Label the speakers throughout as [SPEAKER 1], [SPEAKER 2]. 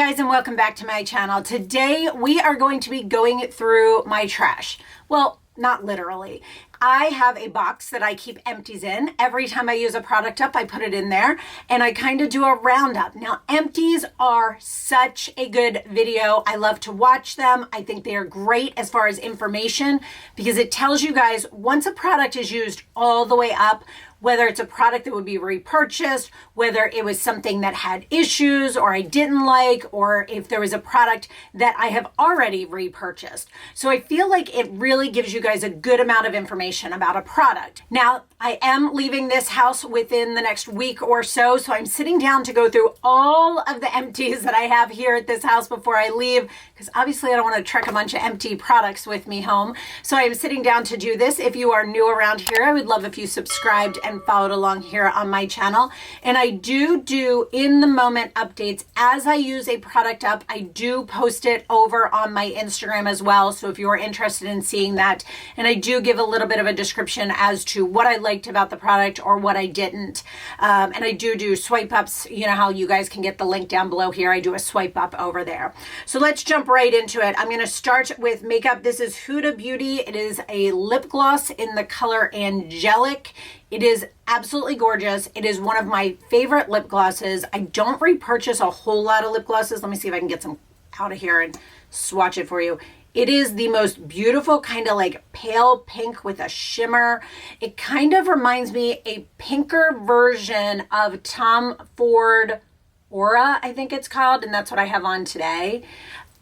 [SPEAKER 1] guys, and welcome back to my channel. Today we are going to be going through my trash. Well, not literally. I have a box that I keep empties in. Every time I use a product up, I put it in there and I kind of do a roundup. Now, empties are such a good video. I love to watch them. I think they are great as far as information because it tells you guys once a product is used all the way up, whether it's a product that would be repurchased, whether it was something that had issues or I didn't like, or if there was a product that I have already repurchased. So I feel like it really gives you guys a good amount of information about a product. Now, I am leaving this house within the next week or so, so I'm sitting down to go through all of the empties that I have here at this house before I leave, because obviously I don't want to trek a bunch of empty products with me home. So I am sitting down to do this. If you are new around here, I would love if you subscribed and followed along here on my channel. And I do in the moment updates as I use a product up. I do post it over on my Instagram as well. So if you are interested in seeing that, and I do give a little bit of a description as to what I liked about the product or what I didn't. And I do swipe ups. You know how you guys can get the link down below here. I do a swipe up over there. So let's jump right into it. I'm going to start with makeup. This is Huda Beauty. It is a lip gloss in the color Angelic. It is absolutely gorgeous. It is one of my favorite lip glosses. I don't repurchase a whole lot of lip glosses. Let me see if I can get some out of here and swatch it for you. It is the most beautiful kind of like pale pink with a shimmer. It kind of reminds me a pinker version of Tom Ford Aura, I think it's called, and that's what I have on today.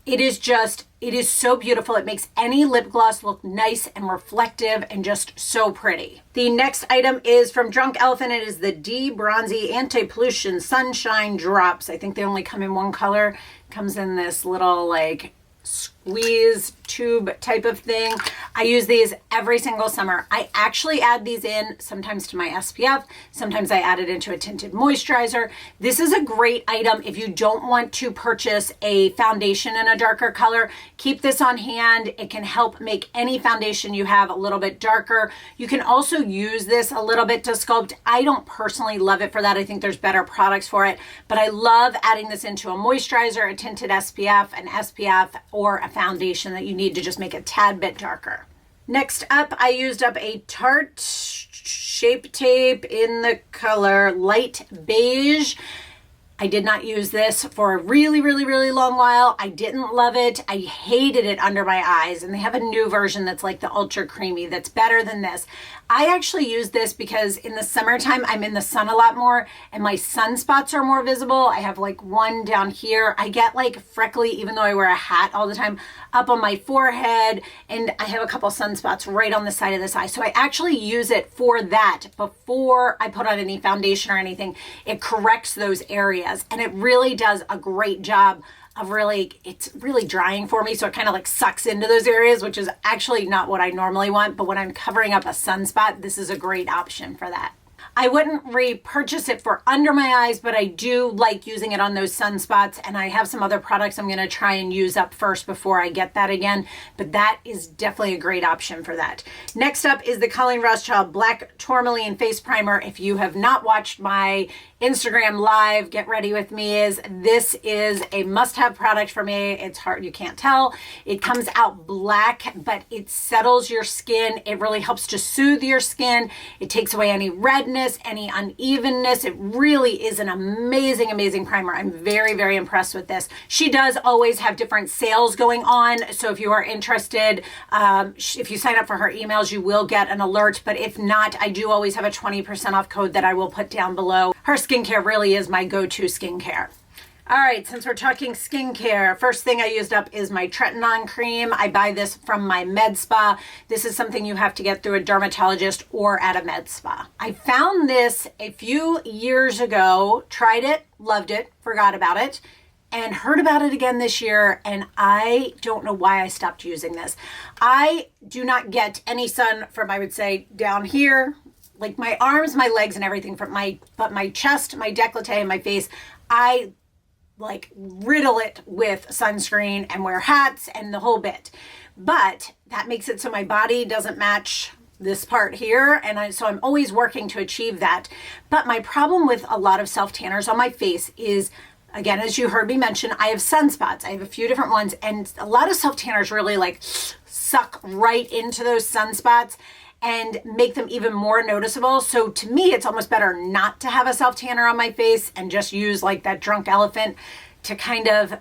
[SPEAKER 1] It is so beautiful. It makes any lip gloss look nice and reflective and just so pretty. The next item is from Drunk Elephant. It is the D-Bronzy Anti-Pollution Sunshine Drops. I think they only come in one color. It comes in this little like squeeze tube type of thing. I use these every single summer. I actually add these in sometimes to my SPF. Sometimes I add it into a tinted moisturizer. This is a great item if you don't want to purchase a foundation in a darker color. Keep this on hand. It can help make any foundation you have a little bit darker. You can also use this a little bit to sculpt. I don't personally love it for that. I think there's better products for it, but I love adding this into a moisturizer, a tinted SPF, an SPF, or a foundation that you need to just make a tad bit darker. Next up, I used up a Tarte Shape Tape in the color Light Beige. I did not use this for a really long while. I didn't love it. I hated it under my eyes, and they have a new version that's like the ultra creamy that's better than this. I actually use this because in the summertime, I'm in the sun a lot more and my sunspots are more visible. I have like one down here. I get like freckly, even though I wear a hat all the time, up on my forehead, and I have a couple sunspots right on the side of this eye. So I actually use it for that before I put on any foundation or anything. It corrects those areas, and it really does a great job of it's really drying for me. So it kind of like sucks into those areas, which is actually not what I normally want. But when I'm covering up a sunspot, this is a great option for that. I wouldn't repurchase it for under my eyes, but I do like using it on those sunspots, and I have some other products I'm going to try and use up first before I get that again, but that is definitely a great option for that. Next up is the Colleen Rothschild Black Tourmaline Face Primer. If you have not watched my Instagram live, get ready with me, this is a must-have product for me. It's hard, you can't tell. It comes out black, but it settles your skin. It really helps to soothe your skin. It takes away any redness, any unevenness. It really is an amazing primer. I'm very impressed with this. She does always have different sales going on, so if you are interested, if you sign up for her emails, you will get an alert, but if not, I do always have a 20% off code that I will put down below. Her skincare really is my go-to skincare. All right, since we're talking skincare, first thing I used up is my Tretinoin Cream. I buy this from my med spa. This is something you have to get through a dermatologist or at a med spa. I found this a few years ago, tried it, loved it, forgot about it, and heard about it again this year, and I don't know why I stopped using this. I do not get any sun from, I would say, down here, like my arms, my legs, and everything, but my chest, my décolleté, and my face, I like riddle it with sunscreen and wear hats and the whole bit. But that makes it so my body doesn't match this part here, and so I'm always working to achieve that. But my problem with a lot of self tanners on my face is Again, as you heard me mention, I have sunspots. I have a few different ones, and a lot of self-tanners really like suck right into those sunspots and make them even more noticeable. So to me, it's almost better not to have a self-tanner on my face and just use like that drunk elephant to kind of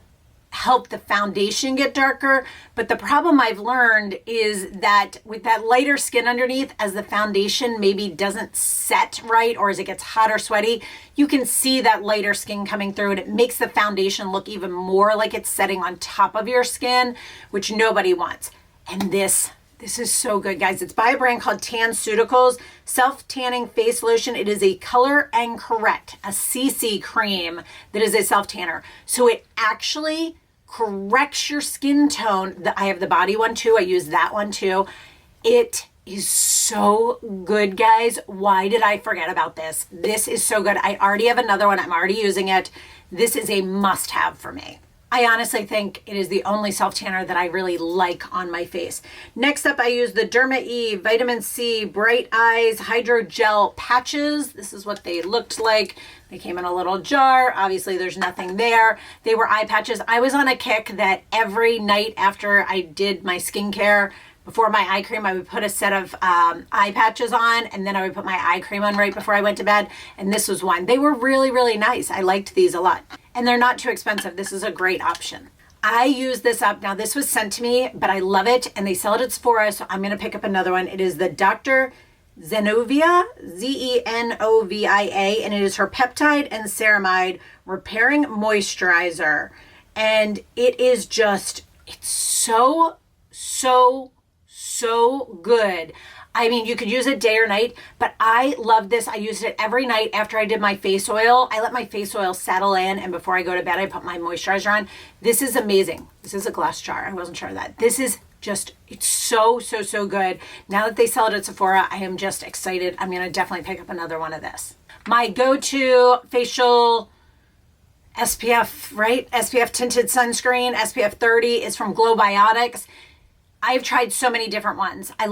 [SPEAKER 1] help the foundation get darker. But the problem I've learned is that with that lighter skin underneath, as the foundation maybe doesn't set right, or as it gets hot or sweaty, you can see that lighter skin coming through, and it makes the foundation look even more like it's setting on top of your skin, which nobody wants. And this is so good, guys. It's by a brand called TanCeuticals Self-Tanning Face Lotion. It is a Color and Correct, a CC cream that is a self-tanner. So it actually corrects your skin tone. I have the body one too. I use that one too. It is so good, guys. Why did I forget about this? This is so good. I already have another one. I'm already using it. This is a must-have for me. I honestly think it is the only self-tanner that I really like on my face. Next up, I use the Derma E Vitamin C Bright Eyes Hydrogel Patches. This is what they looked like. They came in a little jar. Obviously, there's nothing there. They were eye patches. I was on a kick that every night after I did my skincare, before my eye cream, I would put a set of eye patches on, and then I would put my eye cream on right before I went to bed. And this was one. They were really, really nice. I liked these a lot. And they're not too expensive. This is a great option. I use this up. Now, this was sent to me, but I love it. And they sell it at Sephora, so I'm going to pick up another one. It is the Dr. Zenovia, Zenovia, and it is her peptide and ceramide repairing moisturizer. And it is just, it's so good. I mean, you could use it day or night, but I love this. I used it every night after I did my face oil. I let my face oil settle in, and before I go to bed, I put my moisturizer on. This is amazing. This is a glass jar. I wasn't sure of that. This is just, it's so good. Now that they sell it at Sephora, I am just excited. I'm going to definitely pick up another one of this. My go-to facial SPF, right? SPF tinted sunscreen, SPF 30 is from Probiotics. I've tried so many different ones. I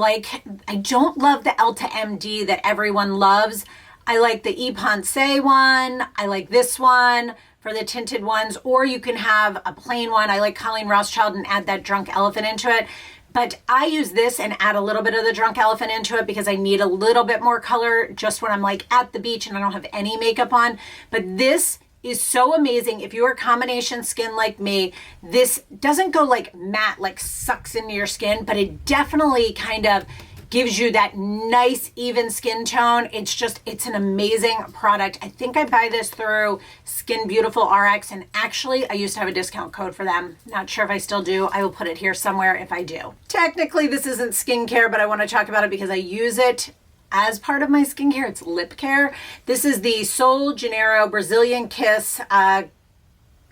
[SPEAKER 1] don't love the Elta MD that everyone loves. I like the E Pensée one. I like this one for the tinted ones, or you can have a plain one. I like Colleen Rothschild and add that drunk elephant into it. But I use this and add a little bit of the drunk elephant into it because I need a little bit more color just when I'm like at the beach and I don't have any makeup on. But this is so amazing. If you're combination skin like me, this doesn't go like matte, like sucks into your skin, but it definitely kind of gives you that nice even skin tone. It's an amazing product. I think I buy this through Skin Beautiful RX, and actually I used to have a discount code for them. Not sure if I still do. I will put it here somewhere if I do. Technically this isn't skincare, but I want to talk about it because I use it as part of my skincare. It's lip care. This is the Sol Janeiro Brazilian Kiss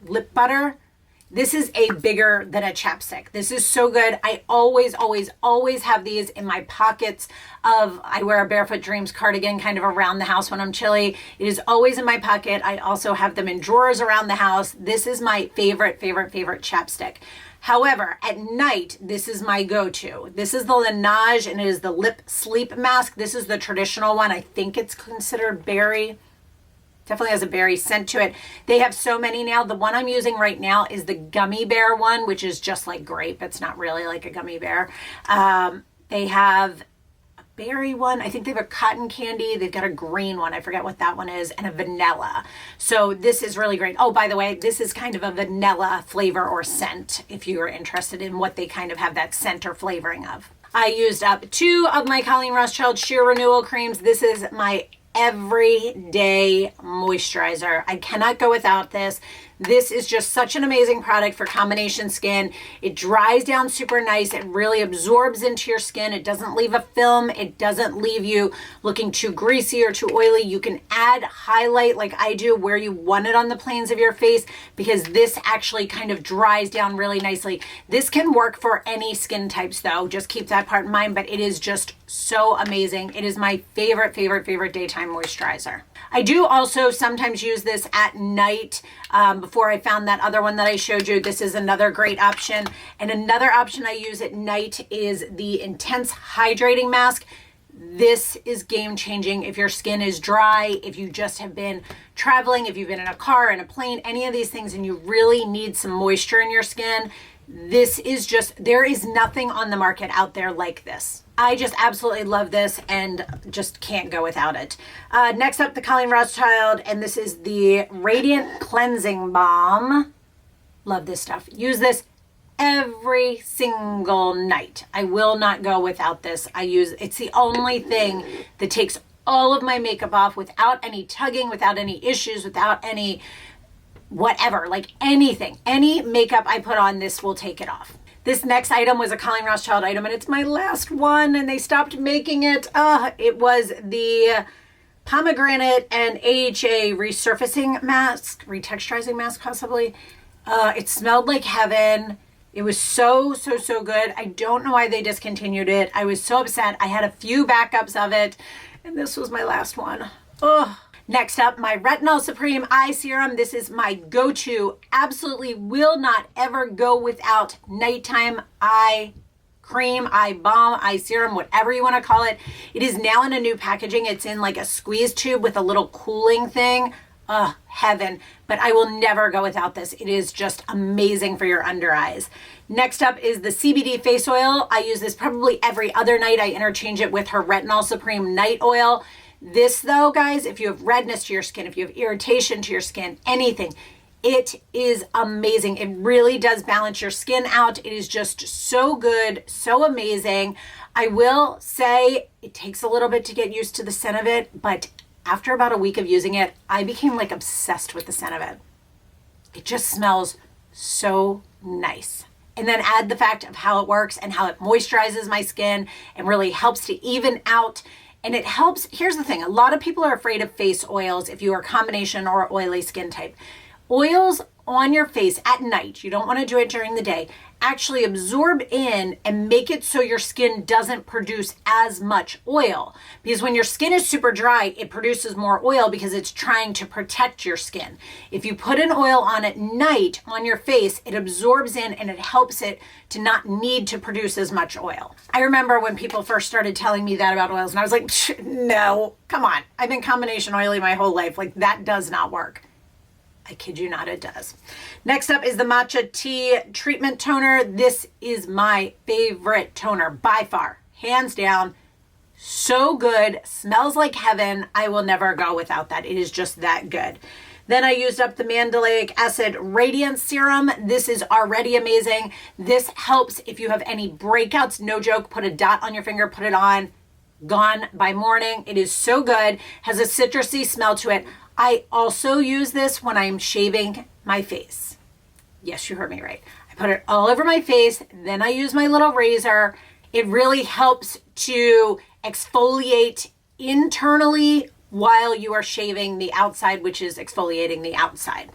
[SPEAKER 1] lip butter. This is a bigger than a chapstick. This is so good. I always have these in my pockets I wear a Barefoot Dreams cardigan kind of around the house when I'm chilly. It is always in my pocket. I also have them in drawers around the house. This is my favorite chapstick. However, at night, this is my go-to. This is the Linage, and it is the lip sleep mask. This is the traditional one. I think it's considered berry. Definitely has a berry scent to it. They have so many now. The one I'm using right now is the gummy bear one, which is just like grape. It's not really like a gummy bear. They have a berry one. I think they have a cotton candy. They've got a green one. I forget what that one is, and a vanilla. So this is really great. Oh, by the way, this is kind of a vanilla flavor or scent if you are interested in what they kind of have that scent or flavoring of. I used up 2 of my Colleen Rothschild Sheer Renewal creams. This is my everyday moisturizer. I cannot go without this. This is just such an amazing product for combination skin. It dries down super nice. It really absorbs into your skin. It doesn't leave a film. It doesn't leave you looking too greasy or too oily. You can add highlight like I do where you want it on the planes of your face because this actually kind of dries down really nicely. This can work for any skin types though. Just keep that part in mind, but it is just so amazing. It is my favorite daytime moisturizer. I do also sometimes use this at night before I found that other one that I showed you. This is another great option. And another option I use at night is the Intense Hydrating Mask. This is game changing. If your skin is dry, if you just have been traveling, if you've been in a car, in a plane, any of these things, and you really need some moisture in your skin, this is just, there is nothing on the market out there like this. I just absolutely love this and just can't go without it. Next up, the Colleen Rothschild, and this is the Radiant Cleansing Balm. Love this stuff. Use this every single night. I will not go without this. It's the only thing that takes all of my makeup off without any tugging, without any issues, without any whatever, like anything. Any makeup I put on, this will take it off. This next item was a Colleen Rothschild item, and it's my last one, and they stopped making it. It was the Pomegranate and AHA Resurfacing Mask, Retexturizing Mask possibly. It smelled like heaven. It was so good. I don't know why they discontinued it. I was so upset. I had a few backups of it, and this was my last one. Oh. Next up, my Retinol Supreme Eye Serum. This is my go-to. Absolutely will not ever go without nighttime eye cream, eye balm, eye serum, whatever you want to call it. It is now in a new packaging. It's in like a squeeze tube with a little cooling thing. Heaven. But I will never go without this. It is just amazing for your under eyes. Next up is the CBD Face Oil. I use this probably every other night. I interchange it with her Retinol Supreme Night Oil. This though, guys, if you have redness to your skin, if you have irritation to your skin, anything, it is amazing. It really does balance your skin out. It is just so good, so amazing. I will say it takes a little bit to get used to the scent of it, but after about a week of using it, I became like obsessed with the scent of it. It just smells so nice. And then add the fact of how it works and how it moisturizes my skin and really helps to even out. And it helps, here's the thing, a lot of people are afraid of face oils if you are combination or oily skin type. Oils on your face at night, you don't want to do it during the day, actually absorb in and make it so your skin doesn't produce as much oil. Because when your skin is super dry, it produces more oil because it's trying to protect your skin. If you put an oil on at night on your face, it absorbs in and it helps it to not need to produce as much oil. I remember when people first started telling me that about oils, and I was like, no, come on. I've been combination oily my whole life. Like, that does not work. I kid you not, it does. Next up is the Matcha Tea Treatment Toner. This is my favorite toner by far, hands down. So good, smells like heaven. I will never go without that. It is just that good. Then I used up the Mandelic Acid Radiance Serum. This is already amazing. This helps if you have any breakouts. No joke, put a dot on your finger, put it on, gone by morning. It is so good, has a citrusy smell to it. I also use this when I'm shaving my face. Yes, you heard me right. I put it all over my face, then I use my little razor. It really helps to exfoliate internally while you are shaving the outside, which is exfoliating the outside.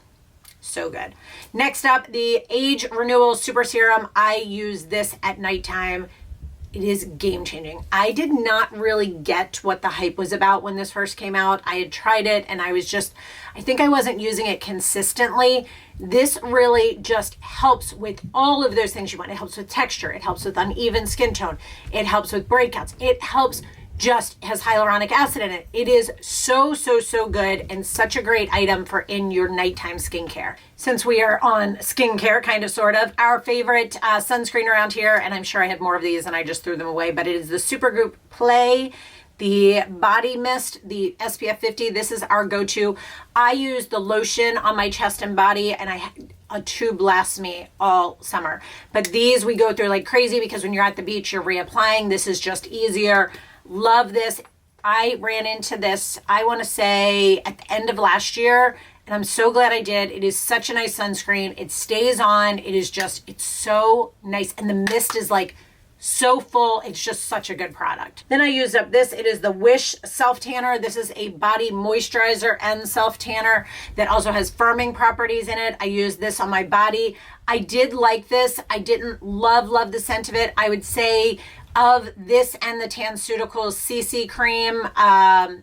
[SPEAKER 1] So good. Next up, the Age Renewal Super Serum. I use this at nighttime. It is game changing. I did not really get what the hype was about when this first came out. I had tried it and I think I wasn't using it consistently. This really just helps with all of those things you want. It helps with texture. It helps with uneven skin tone. It helps with breakouts. It helps, just has hyaluronic acid in it. It is so good and such a great item for in your nighttime skincare. Since we are on skincare, kind of, sort of, our favorite sunscreen around here, and I'm sure I had more of these and I just threw them away, but it is the Supergoop Play, the Body Mist, the SPF 50. This is our go-to. I use the lotion on my chest and body, and a tube lasts me all summer. But these we go through like crazy because when you're at the beach, you're reapplying. This is just easier. Love this. I ran into this, I want to say at the end of last year, and I'm so glad I did. It is such a nice sunscreen. It stays on. It is just, it's so nice. And the mist is like so full. It's just such a good product. Then I used up this. It is the Wish Self Tanner. This is a body moisturizer and self tanner that also has firming properties in it. I used this on my body. I did like this. I didn't love the scent of it. I would say of this and the TanCeuticals CC Cream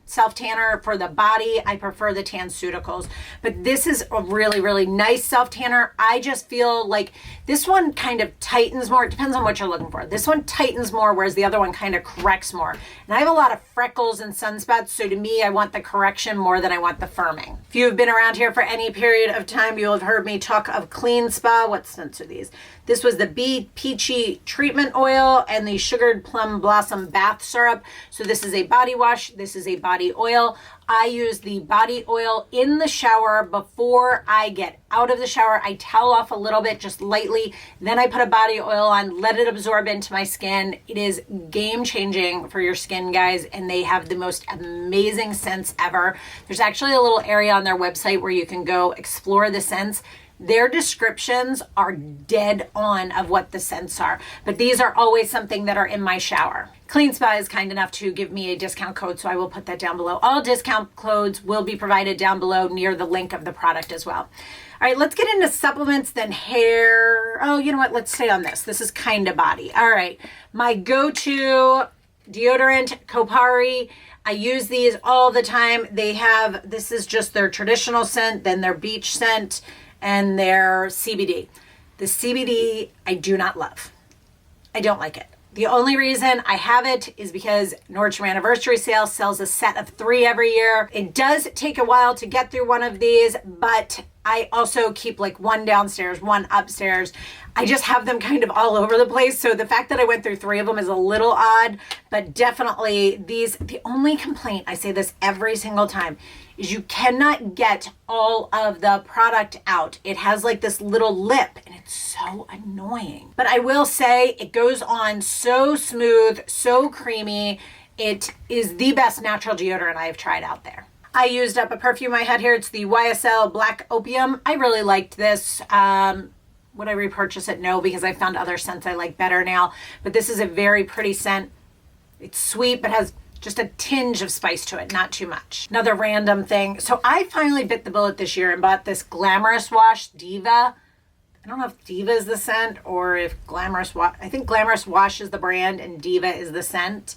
[SPEAKER 1] self tanner for the body. I prefer the TanCeuticals, but this is a really, really nice self tanner. I just feel like this one kind of tightens more. It depends on what you're looking for. This one tightens more, whereas the other one kind of corrects more. And I have a lot of freckles and sunspots, so to me, I want the correction more than I want the firming. If you have been around here for any period of time, you'll have heard me talk of Clean Spa. What scents are these? This was the Bee Peachy Treatment Oil and the Sugared Plum Blossom Bath Syrup. So this is a body wash. This is a body oil. I use the body oil in the shower before I get out of the shower. I towel off a little bit, just lightly. Then I put a body oil on, let it absorb into my skin. It is game changing for your skin, guys, and they have the most amazing scents ever. There's actually a little area on their website where you can go explore the scents. Their descriptions are dead on of what the scents are, but these are always something that are in my shower. Clean Spa is kind enough to give me a discount code, so I will put that down below. All discount codes will be provided down below near the link of the product as well. All right, let's get into supplements, then hair. Oh, you know what? Let's stay on this. This is kind of body. All right, my go-to deodorant, Kopari. I use these all the time. They have, this is just their traditional scent, then their beach scent, and their CBD. The CBD, I do not love. I don't like it. The only reason I have it is because Nordstrom Anniversary Sale sells a set of 3 every year. It does take a while to get through one of these, but I also keep like one downstairs, one upstairs. I just have them kind of all over the place. So the fact that I went through 3 of them is a little odd, but definitely these, the only complaint, I say this every single time, is you cannot get all of the product out. It has like this little lip and it's so annoying. But I will say it goes on so smooth, so creamy. It is the best natural deodorant I have tried out there. I used up a perfume I had here. It's the YSL Black Opium. I really liked this. Would I repurchase it? No, because I found other scents I like better now. But this is a very pretty scent. It's sweet, but has just a tinge of spice to it, not too much. Another random thing. So I finally bit the bullet this year and bought this Glamorous wash, Diva. I don't know if Diva is the scent or if Glamorous wash. I think Glamorous wash is the brand and Diva is the scent.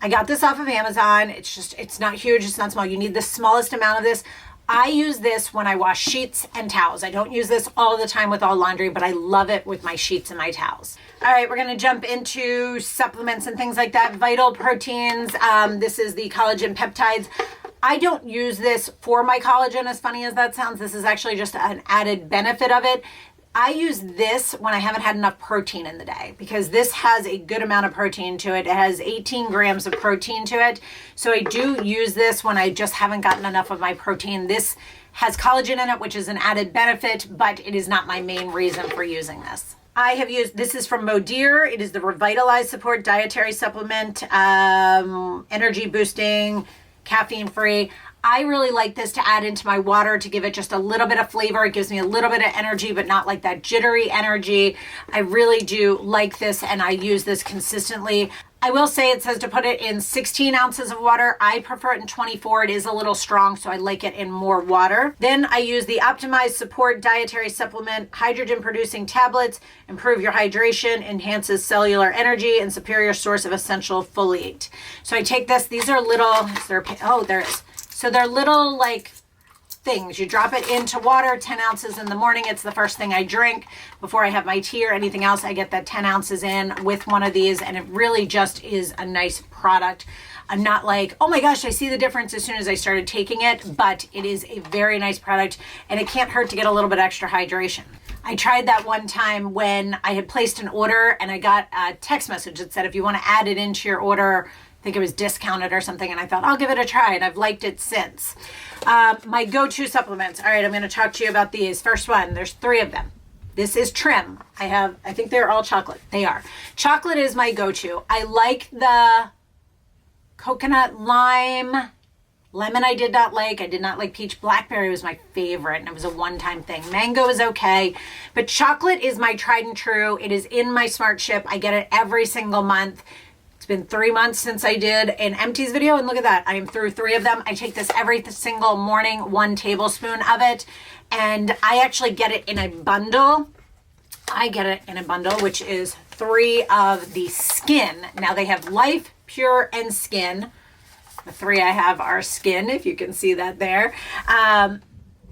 [SPEAKER 1] I got this off of Amazon. It's not huge, it's not small. You need the smallest amount of this. I use this when I wash sheets and towels. I don't use this all the time with all laundry, but I love it with my sheets and my towels. All right, we're gonna jump into supplements and things like that. Vital proteins, this is the Collagen Peptides. I don't use this for my collagen, as funny as that sounds. This is actually just an added benefit of it. I use this when I haven't had enough protein in the day because this has a good amount of protein to it. It has 18 grams of protein to it. So I do use this when I just haven't gotten enough of my protein. This has collagen in it, which is an added benefit, but it is not my main reason for using this. I have used, this is from Modir. It is the Revitalized Support Dietary Supplement, energy boosting, caffeine free. I really like this to add into my water to give it just a little bit of flavor. It gives me a little bit of energy, but not like that jittery energy. I really do like this and I use this consistently. I will say it says to put it in 16 ounces of water. I prefer it in 24. It is a little strong, so I like it in more water. Then I use the Optimised Support Dietary Supplement, hydrogen producing tablets, improve your hydration, enhances cellular energy, and superior source of essential folate. So I take this, these are little, there is. So they're little like things. You drop it into water, 10 ounces in the morning. It's the first thing I drink before I have my tea or anything else. I get that 10 ounces in with one of these and it really just is a nice product. I'm not like, oh my gosh, I see the difference as soon as I started taking it, but it is a very nice product and it can't hurt to get a little bit extra hydration. I tried that one time when I had placed an order and I got a text message that said, if you want to add it into your order, I think it was discounted or something, and I thought I'll give it a try, and I've liked it since. My go-to supplements. All right, I'm going to talk to you about these. First one, there's 3 of them. This is Trim. I think they're all chocolate. They are. Chocolate is my go-to. I like the coconut lime. Lemon I did not like. I did not like peach. Blackberry was my favorite, and it was a one-time thing. Mango is okay, but chocolate is my tried and true. It is in my Smart Ship. I get it every single month. It's been 3 months since I did an Empties video, and look at that. I am through 3 of them. I take this every single morning, 1 tablespoon of it, and I actually get it in a bundle. I get it in a bundle, which is 3 of the Skin. Now they have Life, Pure, and Skin. The 3 I have are Skin, if you can see that there.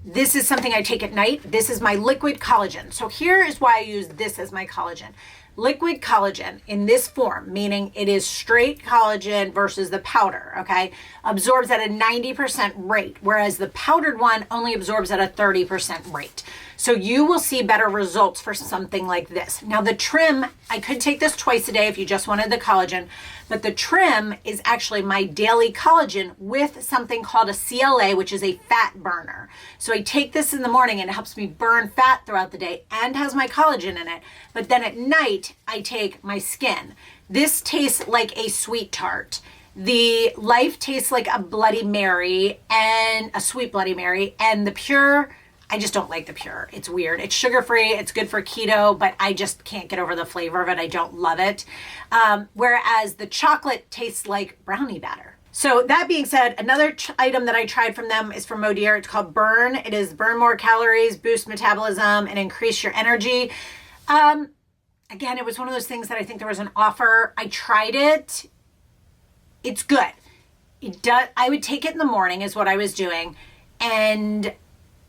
[SPEAKER 1] This is something I take at night. This is my liquid collagen. So here is why I use this as my collagen. Liquid collagen in this form, meaning it is straight collagen versus the powder, okay, absorbs at a 90% rate, whereas the powdered one only absorbs at a 30% rate. So you will see better results for something like this. Now the trim, I could take this twice a day if you just wanted the collagen, but the trim is actually my daily collagen with something called a CLA, which is a fat burner. So I take this in the morning and it helps me burn fat throughout the day and has my collagen in it. But then at night, I take my Skin. This tastes like a sweet tart. The Life tastes like a Bloody Mary and a sweet Bloody Mary, and the Pure, I just don't like the Pure. It's weird. It's sugar-free. It's good for keto, but I just can't get over the flavor of it. I don't love it. Whereas the chocolate tastes like brownie batter. So that being said, another item that I tried from them is from Modier. It's called Burn. It is burn more calories, boost metabolism, and increase your energy. Again, it was one of those things that I think there was an offer. I tried it. It's good. It does. I would take it in the morning is what I was doing. And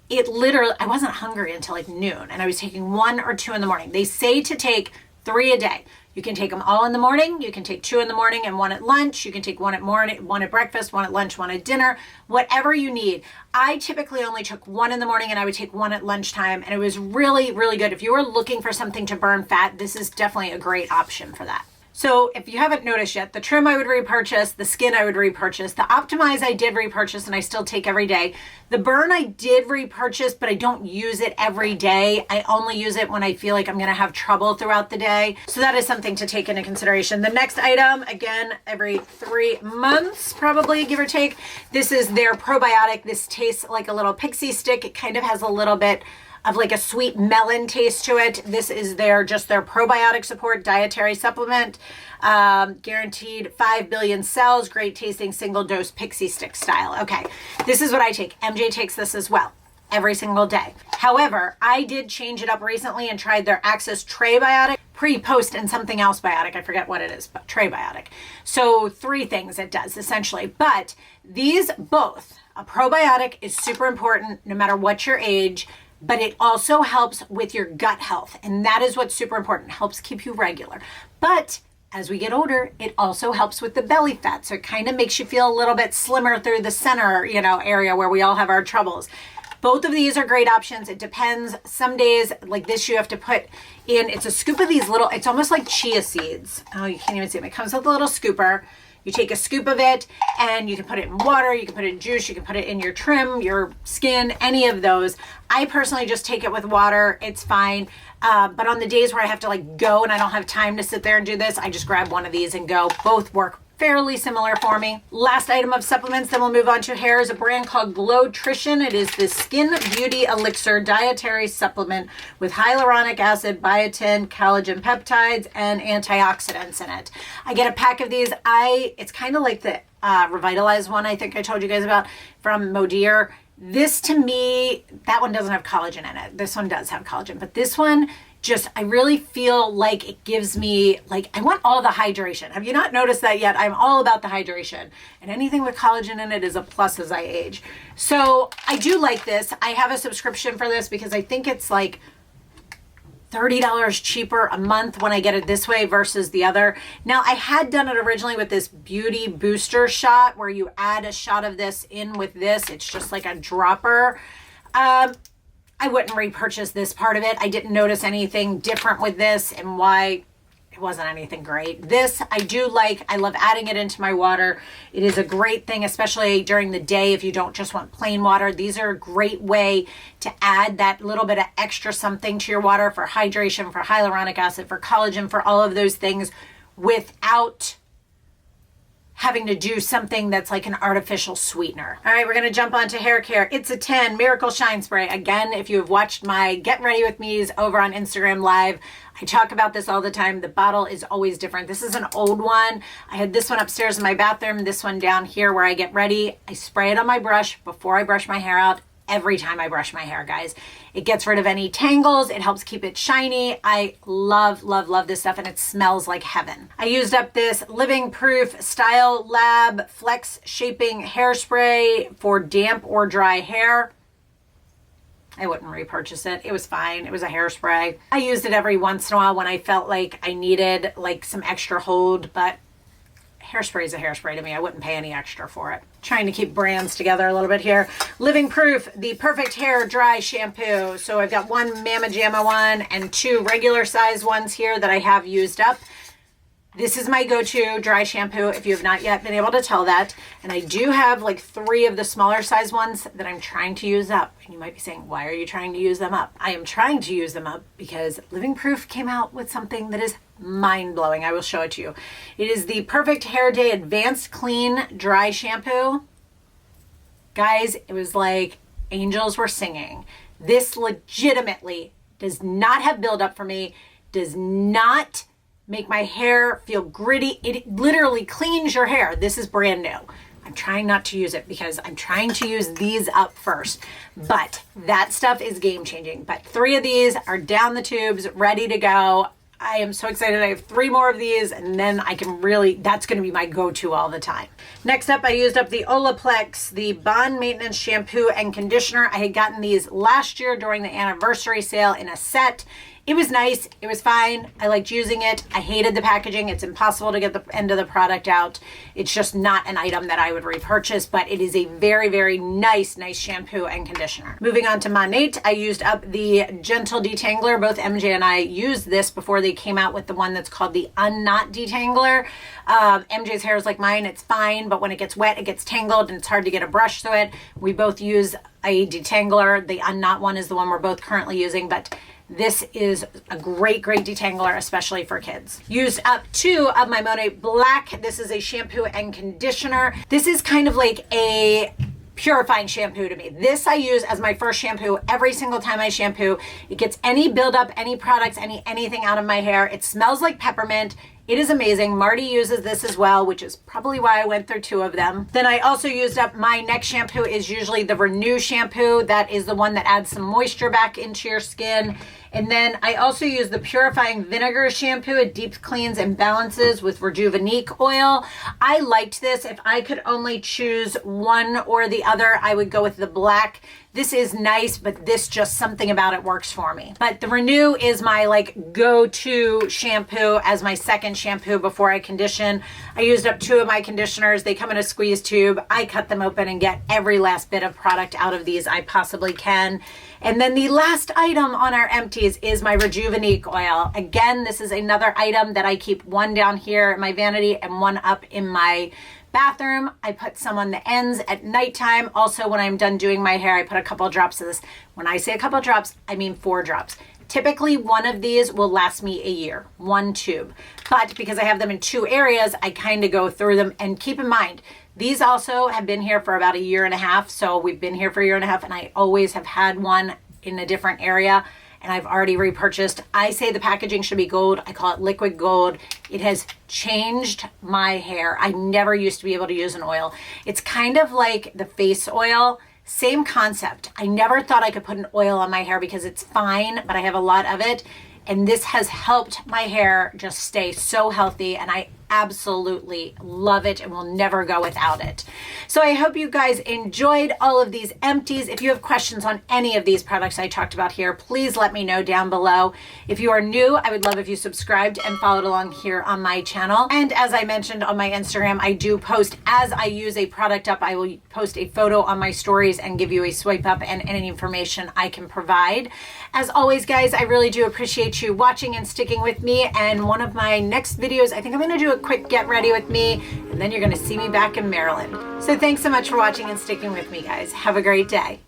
[SPEAKER 1] it literally, I wasn't hungry until like noon, and I was taking 1 or 2 in the morning. They say to take 3 a day. You can take them all in the morning. You can take 2 in the morning and 1 at lunch. You can take 1 at morning, 1 at breakfast, 1 at lunch, 1 at dinner, whatever you need. I typically only took 1 in the morning, and I would take 1 at lunchtime, and it was really, really good. If you were looking for something to burn fat, this is definitely a great option for that. So if you haven't noticed yet, the trim I would repurchase, the Skin I would repurchase, the Optimize I did repurchase and I still take every day. The Burn I did repurchase, but I don't use it every day. I only use it when I feel like I'm gonna have trouble throughout the day. So that is something to take into consideration. The next item, again, every 3 months, probably, give or take. This is their Probiotic. This tastes like a little pixie stick. It kind of has a little bit of like a sweet melon taste to it. This is just their Probiotic Support dietary supplement. Guaranteed 5 billion cells, great tasting single dose pixie stick style. Okay, this is what I take. MJ takes this as well every single day. However, I did change it up recently and tried their Access Tribiotic, pre-post, and something else biotic. I forget what it is, but Tribiotic. So 3 things it does essentially. But these both, a probiotic is super important no matter what your age, but it also helps with your gut health. And that is what's super important. It helps keep you regular. But as we get older, it also helps with the belly fat. So it kind of makes you feel a little bit slimmer through the center, area where we all have our troubles. Both of these are great options. It depends. Some days, like this, you have to put in, it's a scoop of these little, it's almost like chia seeds. Oh, you can't even see them. It comes with a little scooper. You take a scoop of it and you can put it in water, you can put it in juice, you can put it in your trim, your Skin, any of those. I personally just take it with water. It's fine. But on the days where I have to like go and I don't have time to sit there and do this, I just grab one of these and go. Both work fairly similar for me. Last item of supplements, then we'll move on to hair, is a brand called Glow Trician. It is the Skin Beauty Elixir dietary supplement with hyaluronic acid, biotin, collagen peptides, and antioxidants in it. I get a pack of these. It's kind of like the Revitalized one I think I told you guys about from Modier. This, to me, that one doesn't have collagen in it. This one does have collagen, but this one, I really feel like it gives me, I want all the hydration. Have you not noticed that yet? I'm all about the hydration, and anything with collagen in it is a plus as I age. So I do like this. I have a subscription for this because I think it's like $30 cheaper a month when I get it this way versus the other. Now, I had done it originally with this beauty booster shot where you add a shot of this in with this. It's just like a dropper. I wouldn't repurchase this part of it. I didn't notice anything different with this and why it wasn't anything great. This I do like. I love adding it into my water. It is a great thing, especially during the day if you don't just want plain water. These are a great way to add that little bit of extra something to your water for hydration, for hyaluronic acid, for collagen, for all of those things without having to do something that's like an artificial sweetener. All right, we're going to jump onto hair care. It's a 10 Miracle Shine Spray. Again, if you have watched my Get Ready With Me's over on Instagram Live, I talk about this all the time. The bottle is always different. This is an old one. I had this one upstairs in my bathroom, this one down here where I get ready. I spray it on my brush before I brush my hair out every time I brush my hair, guys. It gets rid of any tangles. It helps keep it shiny. I love, love, love this stuff, and it smells like heaven. I used up this Living Proof Style Lab Flex Shaping Hairspray for damp or dry hair. I wouldn't repurchase it. It was fine. It was a hairspray. I used it every once in a while when I felt like I needed like some extra hold, but hairspray is a hairspray to me. I wouldn't pay any extra for it. Trying to keep brands together a little bit here. Living Proof, the Perfect Hair Dry Shampoo. So I've got one Mama Jamma one and two regular size ones here that I have used up. This is my go-to dry shampoo if you have not yet been able to tell that. And I do have like 3 of the smaller size ones that I'm trying to use up. And you might be saying, why are you trying to use them up? I am trying to use them up because Living Proof came out with something that is mind-blowing. I will show it to you. It is the Perfect Hair Day Advanced Clean Dry Shampoo. Guys, it was like angels were singing. This legitimately does not have buildup for me, does not make my hair feel gritty. It literally cleans your hair. This is brand new. I'm trying not to use it because I'm trying to use these up first, but that stuff is game changing. But 3 of these are down the tubes, ready to go. I am so excited. I have 3 more of these, and then I can really, that's going to be my go-to all the time. Next up, I used up the Olaplex, the Bond Maintenance Shampoo and Conditioner. I had gotten these last year during the anniversary sale in a set. It was nice. It was fine. I liked using it. I hated the packaging. It's impossible to get the end of the product out. It's just not an item that I would repurchase, but it is a very, very nice shampoo and conditioner. Moving on to Monat, I used up the Gentle Detangler. Both MJ and I used this before they came out with the one that's called the Unknot Detangler. MJ's hair is like mine. It's fine, but when it gets wet, it gets tangled and it's hard to get a brush through it. We both use a detangler. The Unknot one is the one we're both currently using, but this is a great detangler, especially for kids. Used up 2 of my Monat Black. This is a shampoo and conditioner. This is kind of like a purifying shampoo to me. This I use as my first shampoo every single time I shampoo. It gets any buildup, any products, anything out of my hair. It smells like peppermint. It is amazing. Marty uses this as well, which is probably why I went through 2 of them. Then I also used up my next shampoo is usually the Renew shampoo. That is the one that adds some moisture back into your skin. And then I also use the Purifying Vinegar shampoo. It deep cleans and balances with Rejuvenique oil. I liked this. If I could only choose one or the other, I would go with the black. This is nice, but this just something about it works for me. But the Renew is my like go-to shampoo as my second shampoo before I condition. I used up 2 of my conditioners. They come in a squeeze tube. I cut them open and get every last bit of product out of these I possibly can. And then the last item on our empties is my Rejuvenique oil. Again, this is another item that I keep one down here in my vanity and one up in my bathroom. I put some on the ends at nighttime. Also, when I'm done doing my hair, I put a couple drops of this. When I say a couple drops, I mean 4 drops. Typically, one of these will last me a year, 1 tube. But because I have them in 2 areas, I kind of go through them. And keep in mind, these also have been here for about 1.5 years. So we've been here for 1.5 years, and I always have had one in a different area. And I've already repurchased. I say the packaging should be gold. I call it liquid gold. It has changed my hair. I never used to be able to use an oil. It's kind of like the face oil. Same concept. I never thought I could put an oil on my hair because it's fine, but I have a lot of it. And this has helped my hair just stay so healthy, and I absolutely love it and will never go without it. So I hope you guys enjoyed all of these empties. If you have questions on any of these products I talked about here, please let me know down below. If you are new, I would love if you subscribed and followed along here on my channel. And as I mentioned on my Instagram, I do post as I use a product up. I will post a photo on my stories and give you a swipe up and any information I can provide. As always, guys, I really do appreciate you watching and sticking with me. And one of my next videos, I think I'm going to do a quick get ready with me, and then you're going to see me back in Maryland. So thanks so much for watching and sticking with me, guys. Have a great day.